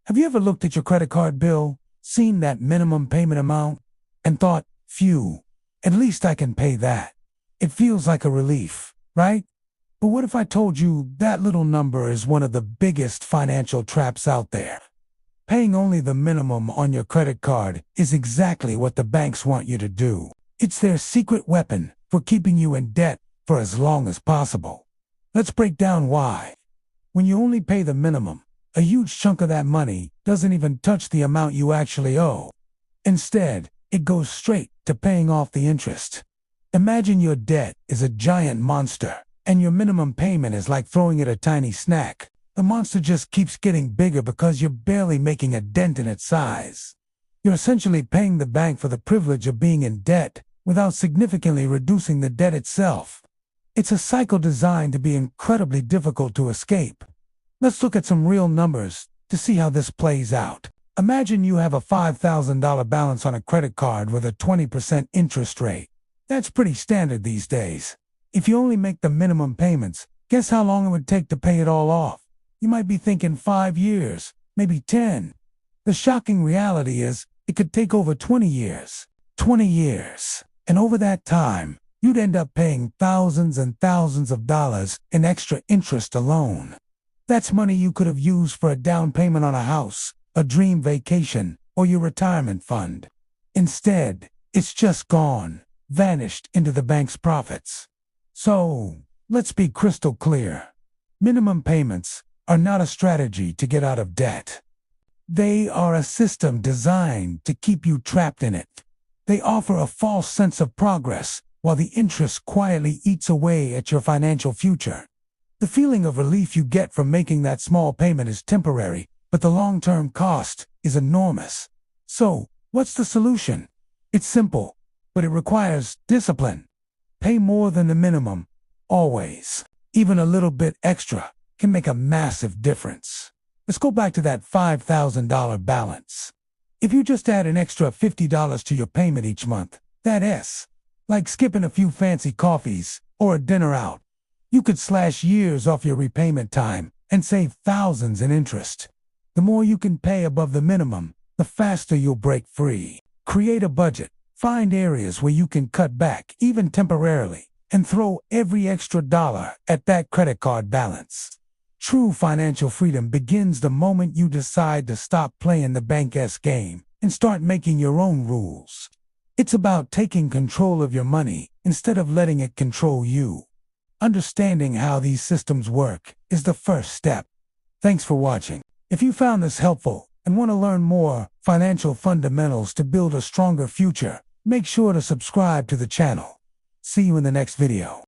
Have you ever looked at your credit card bill, seen that minimum payment amount, and thought, phew, at least I can pay that? It feels like a relief, right? But what if I told you that little number is one of the biggest financial traps out there? Paying only the minimum on your credit card is exactly what the banks want you to do. It's their secret weapon for keeping you in debt for as long as possible. Let's break down why. When you only pay the minimum, a huge chunk of that money doesn't even touch the amount you actually owe. Instead, it goes straight to paying off the interest. Imagine your debt is a giant monster, and your minimum payment is like throwing it a tiny snack. The monster just keeps getting bigger because you're barely making a dent in its size. You're essentially paying the bank for the privilege of being in debt without significantly reducing the debt itself. It's a cycle designed to be incredibly difficult to escape. Let's look at some real numbers to see how this plays out. Imagine you have a $5,000 balance on a credit card with a 20% interest rate. That's pretty standard these days. If you only make the minimum payments, guess how long it would take to pay it all off? You might be thinking 5 years, maybe 10. The shocking reality is it could take over 20 years. 20 years. And over that time, you'd end up paying thousands and thousands of dollars in extra interest alone. That's money you could have used for a down payment on a house, a dream vacation, or your retirement fund. Instead, it's just gone, vanished into the bank's profits. So, let's be crystal clear. Minimum payments are not a strategy to get out of debt. They are a system designed to keep you trapped in it. They offer a false sense of progress while the interest quietly eats away at your financial future. The feeling of relief you get from making that small payment is temporary, but the long-term cost is enormous. So, what's the solution? It's simple, but it requires discipline. Pay more than the minimum, always. Even a little bit extra can make a massive difference. Let's go back to that $5,000 balance. If you just add an extra $50 to your payment each month, that's like skipping a few fancy coffees or a dinner out. You could slash years off your repayment time and save thousands in interest. The more you can pay above the minimum, the faster you'll break free. Create a budget. Find areas where you can cut back, even temporarily, and throw every extra dollar at that credit card balance. True financial freedom begins the moment you decide to stop playing the bank's game and start making your own rules. It's about taking control of your money instead of letting it control you. Understanding how these systems work is the first step. Thanks for watching. If you found this helpful and want to learn more financial fundamentals to build a stronger future, make sure to subscribe to the channel. See you in the next video.